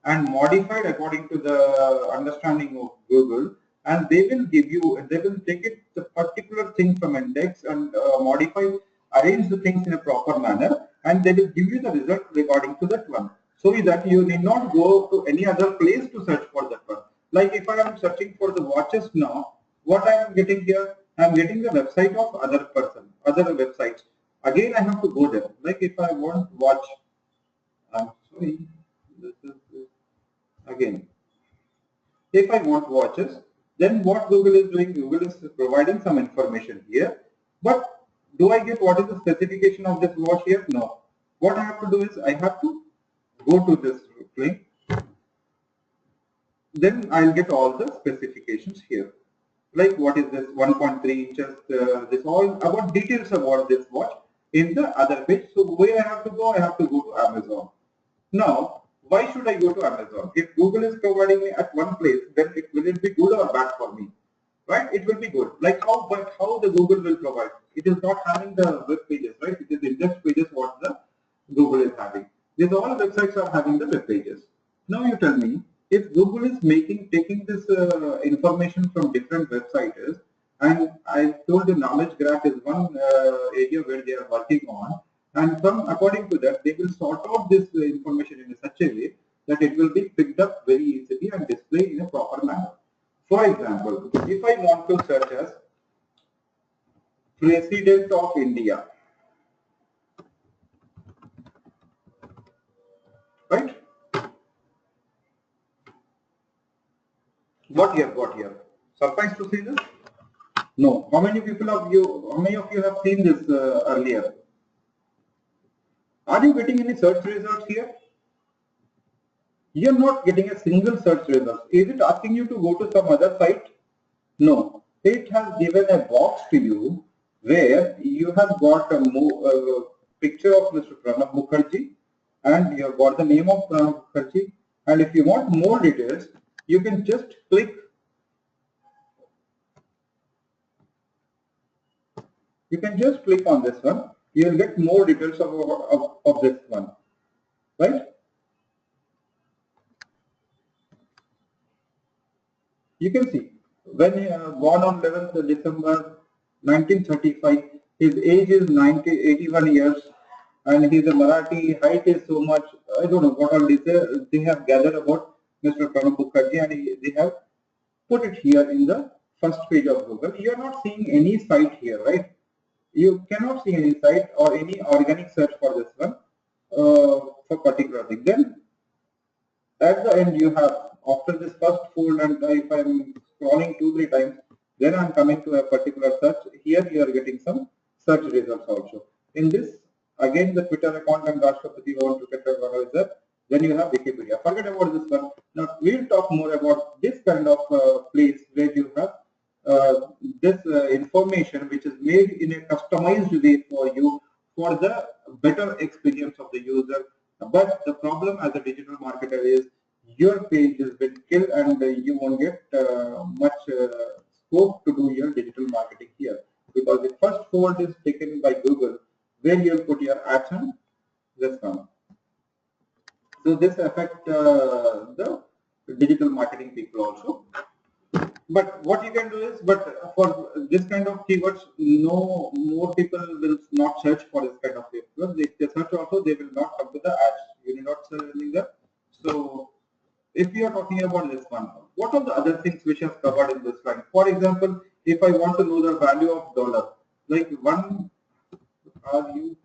and modified according to the understanding of Google, and they will take it the particular thing from index and arrange the things in a proper manner, and they will give you the result regarding to that one. So that you need not go to any other place to search for that one. Like if I am searching for the watches now, what I am getting here? I am getting the website of other websites. Again, I have to go there. Like if I want watch, I'm sorry, this is again. If I want watches, then what Google is doing? Google is providing some information here. But do I get what is the specification of this watch here? No. What I have to do is I have to go to this link. Then I'll get all the specifications here. Like what is this 1.3 inches, this all about details about this watch in the other page. So where I have to go? I have to go to Amazon. Now, why should I go to Amazon? If Google is providing me at one place, then will it be good or bad for me? Right? It will be good. Like how the Google will provide? It is not having the web pages, right? It is index pages what the Google is having. These all websites are having the web pages. Now you tell me, if Google is taking this information from different websites, and I told the knowledge graph is one area where they are working on, and according to that, they will sort out this information in such a way that it will be picked up very easily and displayed in a proper manner. For example, if I want to search as President of India, right? What you have got here? Surprised to see this? No. How many of you have seen this earlier? Are you getting any search results here? You are not getting a single search result. Is it asking you to go to some other site? No. It has given a box to you where you have got a picture of Mr. Pranab Mukherjee, and you have got the name of Pranab Mukherjee. And if you want more details, you can just click. You can just click on this one. You will get more details of this one, right? You can see when he born on 11th December 1935, his age is 81 years, and he's a Marathi. Height is so much. I don't know what all they have gathered about Mr. Pranab Mukherjee, and they have put it here in the first page of Google. You are not seeing any site here, right? You cannot see any site or any organic search for this one for particular thing. Then at the end you have, after this first fold, and if I'm scrolling 2-3 times, then I'm coming to a particular search. Here you are getting some search results also. In this, again the Twitter account and Rashtrapati Bhavan Twitter is there. Then you have Wikipedia. Forget about this one. Now we'll talk more about this kind of place where you have this information which is made in a customized way for you for the better experience of the user. But the problem as a digital marketer is your page has been killed, and you won't get much scope to do your digital marketing here, because the first fold is taken by Google where you'll put your ads on this one. So this affects the digital marketing people also. But what you can do is, but for this kind of keywords, no more people will not search for this kind of keywords. If they search also, they will not come to the ads. You will not search anything there. So if you are talking about this one, what are the other things which are covered in this line? For example, if I want to know the value of dollar, like one RUT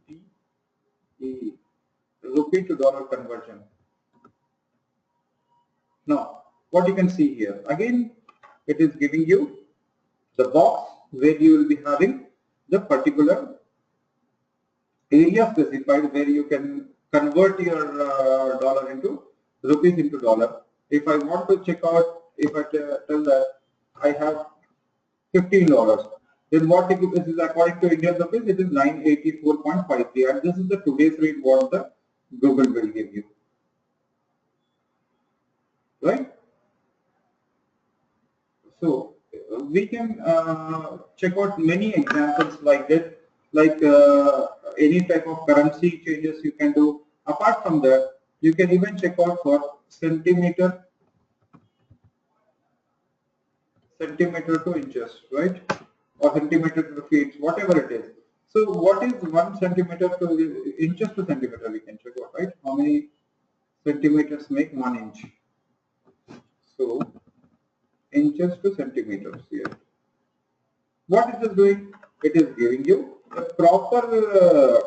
rupee to dollar conversion. Now, what you can see here, again, it is giving you the box where you will be having the particular area specified where you can convert your dollar into rupees into dollar. If I want to check out, if I tell that I have $15, then what it is according to Indian rupees, it is 984.53, and this is the today's rate what the Google will give you, right? So we can check out many examples like this, like any type of currency changes you can do. Apart from that, you can even check out for centimeter to inches, right? Or centimeter to feet, whatever it is. So what is 1 centimeter to inches to centimeter? We can check out, right? How many centimeters make 1 inch? So inches to centimeters here. What it is doing? It is giving you a proper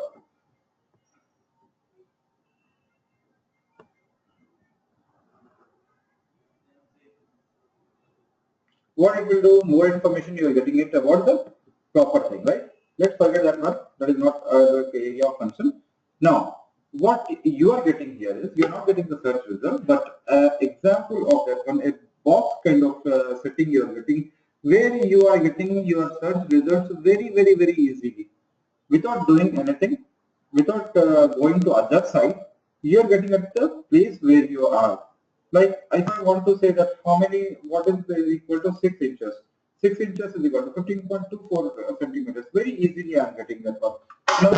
what it will do, more information you are getting it about the proper thing, right? Let's forget that one. That is not the area of concern. Now, what you are getting here is you are not getting the search result, but example of that one, a box kind of setting you are getting, where you are getting your search results very easily without doing anything, without going to other side. You are getting at the place where you are. Like if I want to say that how many, what is equal to 6 inches? 6 inches is equal to 15.24 centimeters. Very easily I am getting that one. Now,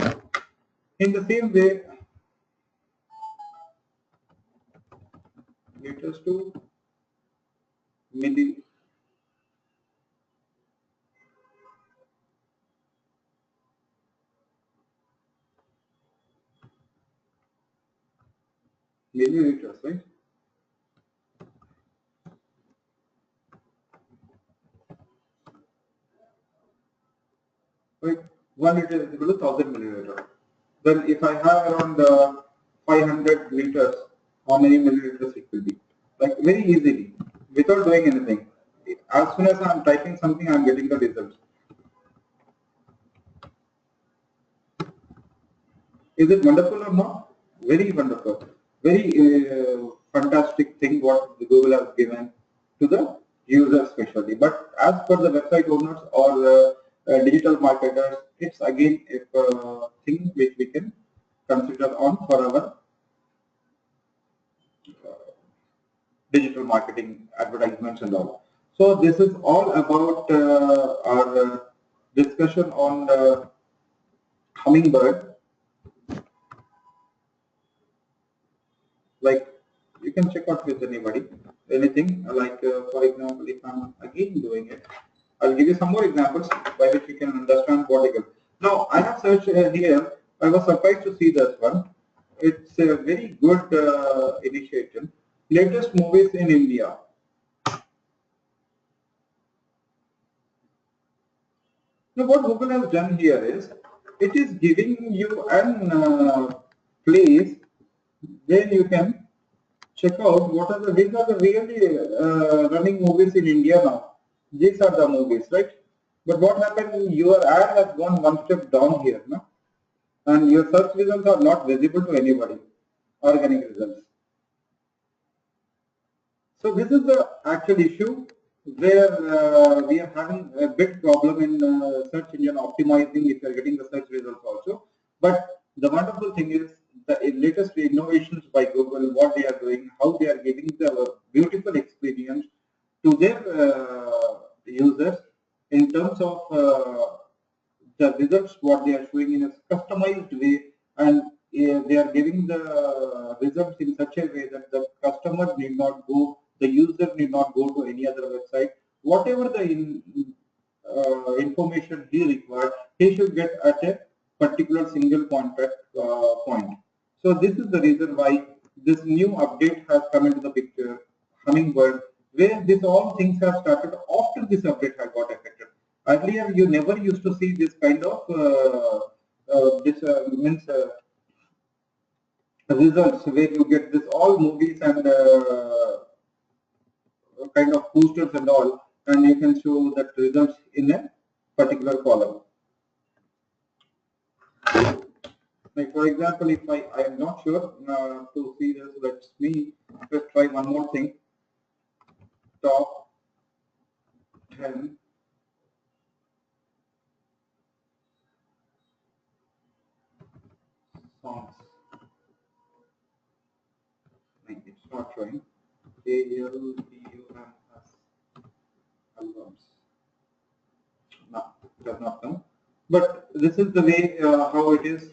in the same way, meters to milliliters, right? Right. 1 liter is equal to 1000 milliliter. Then if I have around 500 liters, how many milliliters it will be? Like very easily, without doing anything. As soon as I am typing something, I am getting the results. Is it wonderful or not? Very wonderful. Very fantastic thing what Google has given to the user especially. But as per the website owners or digital marketers, it's again a thing which we can consider on for our digital marketing, advertisements and all. So this is all about our discussion on Hummingbird. Like you can check out with anybody, anything like for example, if I'm again doing it, I'll give you some more examples by which you can understand what it is. Now I have searched here. I was surprised to see this one. It's a very good initiative. Latest movies in India. Now, what Google has done here is, it is giving you an place where you can check out what are the, these are the really running movies in India now. These are the movies, right? But what happened, your ad has gone one step down here, no? And your search results are not visible to anybody, organic results. So this is the actual issue where we are having a big problem in search engine optimizing if you are getting the search results also. But the wonderful thing is the latest innovations by Google, what they are doing, how they are giving the beautiful experience to their users in terms of the results what they are showing in a customized way, and they are giving the results in such a way that the customer need not go, the user need not go to any other website. Whatever the information he required, he should get at a particular single contact point. So this is the reason why this new update has come into the picture, Hummingbird, where this all things have started after this update has got affected. Earlier, you never used to see this kind of this means results where you get this all movies and kind of boosters and all, and you can show that results in a particular column. Like for example, if I am not sure to see this, let's me just try one more thing. Top 10 songs. Like it's not showing. ALBUMS albums. No, it does not come. But this is the way how it is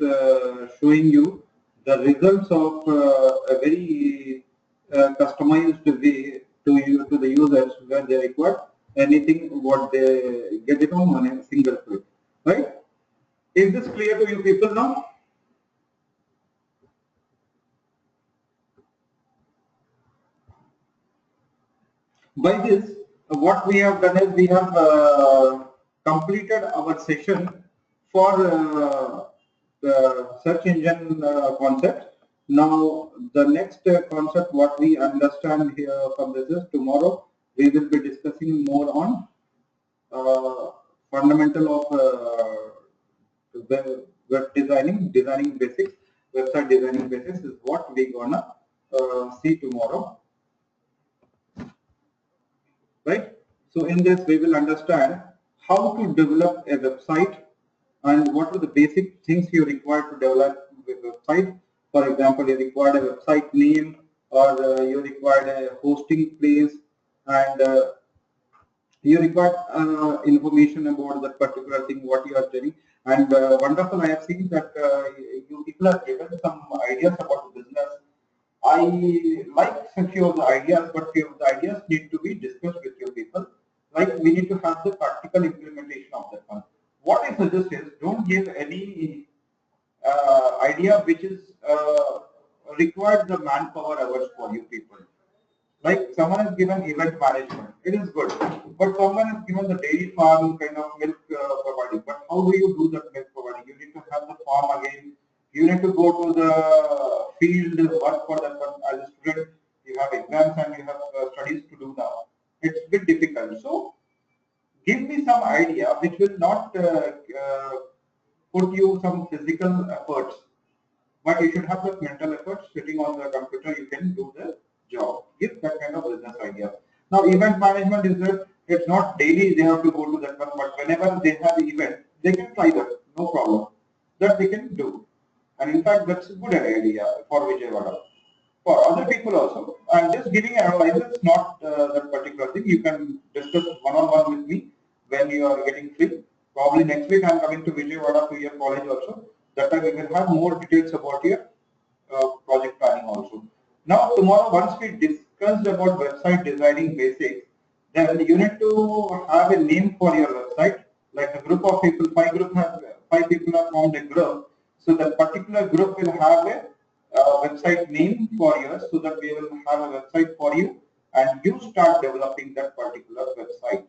showing you the results of a very customized way to the users where they require anything what they get it on a single click, right? Is this clear to you people now? By this, what we have done is we have completed our session for the search engine concept. Now, the next concept what we understand here from this is tomorrow we will be discussing more on fundamental of web designing basics, website designing basics is what we gonna see tomorrow. Right? So in this we will understand how to develop a website and what are the basic things you require to develop a website. For example, you require a website name or you require a hosting place and you require information about that particular thing what you are doing. And wonderful, I have seen that you people have given some ideas about the business. I like a few of the ideas, but few of the ideas need to be discussed with your people. Like we need to have the practical implementation of that one. What I suggest is don't give any idea which is required the manpower hours for you people. Like someone has given event management, it is good, but someone has given the dairy farm kind of milk providing. But how do you do that milk providing? You need to have the farm again. You need to go to the field, work for that one. As a student, you have exams and you have studies to do now. It's a bit difficult. So give me some idea which will not put you some physical efforts, but you should have that mental effort. Sitting on the computer, you can do the job. Give that kind of business idea. Now, event management is that it's not daily they have to go to that one, but whenever they have the event, they can try that, no problem. That they can do. And in fact, that's a good idea for Vijayawada. For other people also, I'm just giving analysis, not that particular thing. You can discuss one-on-one with me when you are getting free. Probably next week I'm coming to Vijayawada to your college also. That time we will have more details about your project planning also. Now tomorrow, once we discussed about website designing basics, then you need to have a name for your website. Like a group of people, five people have formed a group. So that particular group will have a website name for yours, so that we will have a website for you, and you start developing that particular website.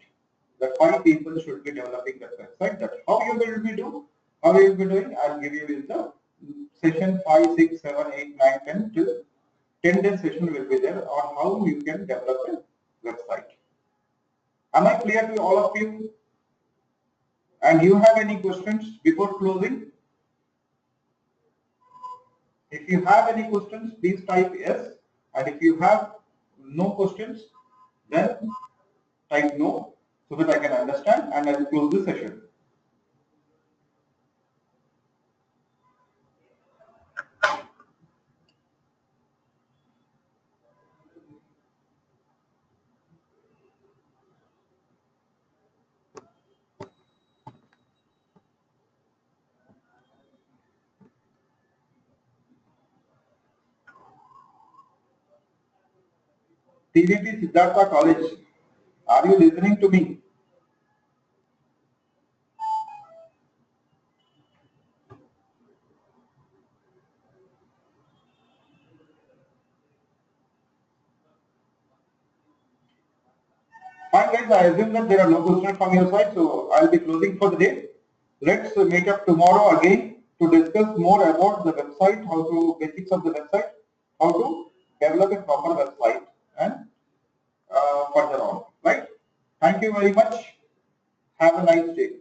The 5 people should be developing that website. That how you will be do, how you will be doing. I'll give you in the session 5, 6, 7, 8, 9, 10 till 10-day session will be there on how you can develop a website. Am I clear to all of you? And you have any questions before closing? If you have any questions, please type yes. And if you have no questions, then type no so that I can understand and I will close the session. TVP Siddhartha College, are you listening to me? Fine guys, I assume that there are no questions from your side, so I'll be closing for the day. Let's meet up tomorrow again to discuss more about the website, how to basics of the website, how to develop a proper website, and further on. Right? Thank you very much. Have a nice day.